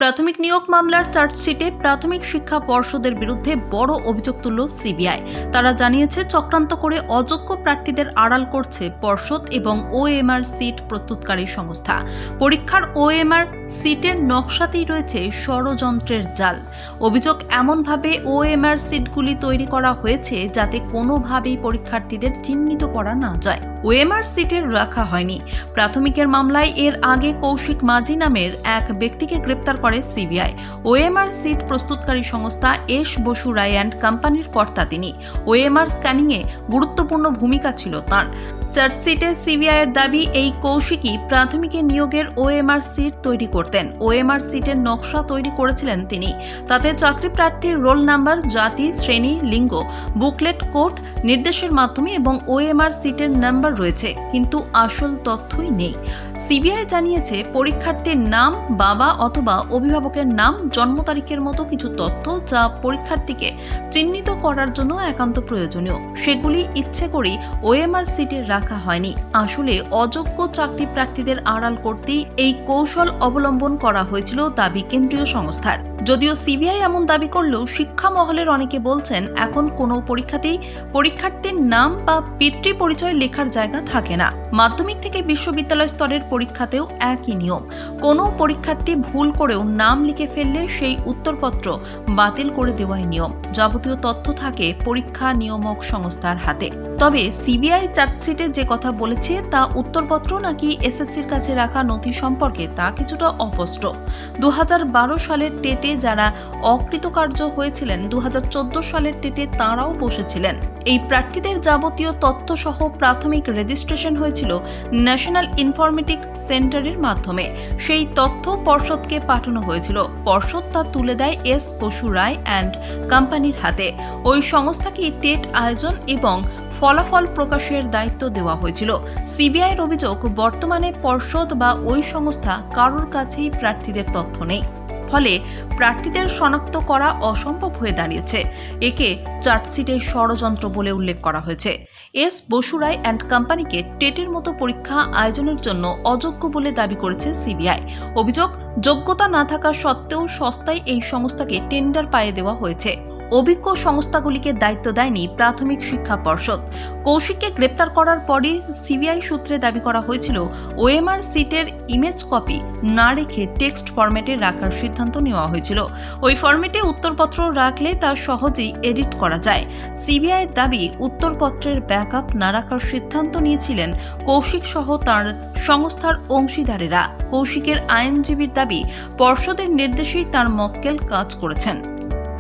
প্রাথমিক নিয়োগ মামলার চার্জশিটে প্রাথমিক শিক্ষা পর্ষদের বিরুদ্ধে বড় অভিযোগ তুলল সিবিআই। তারা জানিয়েছে, চক্রান্ত করে অযোগ্য প্রার্থীদের আড়াল করছে পর্ষদ এবং ওএমআর সিট প্রস্তুতকারী সংস্থা। পরীক্ষার ওএমআর সিটের নকশাতেই রয়েছে ষড়যন্ত্রের জাল। অভিযোগ, এমনভাবে ওএমআর সিটগুলি তৈরি করা হয়েছে যাতে কোনোভাবেই পরীক্ষার্থীদের চিহ্নিত করা না যায়। ওএমআর সিটের রাখা হয়নি। প্রাথমিকের মামলায় এর আগে কৌশিক মাঝি নামের এক ব্যক্তিকে গ্রেপ্তার করে সিবিআই। ওএমআর সিট প্রস্তুতকারী সংস্থা এস বসু রায় অ্যান্ড কোম্পানির কর্তা তিনি। ওএমআর স্ক্যানিংয়ে গুরুত্বপূর্ণ ভূমিকা ছিল তাঁর। চার্জশিটে সিবিআইয়ের দাবি, এই কৌশিকই প্রাথমিকে নিয়োগের ওএমআর সিট তৈরি করতেন। ওএমআর সিটের নকশা তৈরি করেছিলেন তিনি। তাতে চাকরি প্রার্থীর রোল নাম্বার, জাতি, শ্রেণী, লিঙ্গ, বুকলেট, কোড, নির্দেশের মাধ্যমে এবং ওএমআর সিটের নাম্বার রয়েছে, কিন্তু আসল তথ্যই নেই। সিবিআই জানিয়েছে, পরীক্ষার্থীর নাম, বাবা অথবা অভিভাবকের নাম, জন্ম তারিখের মতো কিছু তথ্য যা পরীক্ষার্থীকে চিহ্নিত করার জন্য একান্ত প্রয়োজনীয়, সেগুলি ইচ্ছে করেই ওএমআর সিটে রাখা হয়নি। আসলে অযোগ্য চাকরি প্রার্থীদের আড়াল করতেই এই কৌশল অবলম্বন করা হয়েছিল দাবি কেন্দ্রীয় সংস্থার। যদিও সিবিআই এমন দাবি করলেও শিক্ষা মহলের অনেকে বলছেন, এখন কোনো পরীক্ষাতেই পরীক্ষার্থীর নাম বা পিতৃ পরিচয় লেখার জায়গা থাকে না। মাধ্যমিক থেকে বিশ্ববিদ্যালয় স্তরের পরীক্ষাতেও একই নিয়ম। কোনো পরীক্ষার্থী ভুল করেও নাম লিখে ফেললে সেই উত্তরপত্র বাতিল করে দেওয়াই নিয়ম। যাবতীয় তথ্য থাকে পরীক্ষা নিয়ামক সংস্থার হাতে। তবে সিবিআই চার্জশিটে যে কথা বলেছে তা উত্তরপত্র নাকি এসএসসির কাছে রাখা নথি সম্পর্কে তা কিছুটা অস্পষ্ট। 2012 সালের টেটে যারা অকৃতকার্য হয়েছিলেন, 2014 সালের টেটে তাঁরাও বসেছিলেন। এই প্রার্থীদের যাবতীয় তথ্য সহ প্রাথমিক রেজিস্ট্রেশন হয়েছিল ন্যাশনাল ইনফরমেটিক্স সেন্টারের মাধ্যমে। সেই তথ্য পর্ষদকে পাঠানো হয়েছিল। পর্ষদ তা তুলে দেয় এস বসু রায় অ্যান্ড কোম্পানির হাতে। ওই সংস্থাকে টেট আয়োজন এবং ফলাফল প্রকাশের দায়িত্ব দেওয়া হয়েছিল। সিবিআইয়ের অভিযোগ, বর্তমানে পর্ষদ বা ওই সংস্থা কারোর কাছেই প্রার্থীদের তথ্য নেই। ফলে প্রার্থীদের শনাক্ত করা অসম্ভব হয়ে দাঁড়িয়েছে। একে চার্জশিটে ষড়যন্ত্র বলে উল্লেখ করা হয়েছে। এস বসু রায় অ্যান্ড কোম্পানিকে টেটের মতো পরীক্ষা আয়োজনের জন্য অযোগ্য বলে দাবি করেছে সিবিআই। অভিযোগ, যোগ্যতা না থাকা সত্ত্বেও সস্তায় এই সংস্থাকে টেন্ডার পাইয়ে দেওয়া হয়েছে। অভিজ্ঞ সংস্থাগুলিকে দায়িত্ব দেয়নি প্রাথমিক শিক্ষা পর্ষদ। কৌশিককে গ্রেপ্তার করার পরই সিবিআই সূত্রে দাবি করা হয়েছিল, ওএমআর সিটের ইমেজ কপি না রেখে টেক্সট ফরম্যাটে রাখার সিদ্ধান্ত নেওয়া হয়েছিল। ওই ফরম্যাটে উত্তরপত্র রাখলে তা সহজেই এডিট করা যায়। সিবিআইয়ের দাবি, উত্তরপত্রের ব্যাকআপ না রাখার সিদ্ধান্ত নিয়েছিলেন কৌশিক সহ তাঁর সংস্থার অংশীদারেরা। কৌশিকের আইনজীবীর দাবি, পর্ষদের নির্দেশেই তাঁর মক্কেল কাজ করেছেন।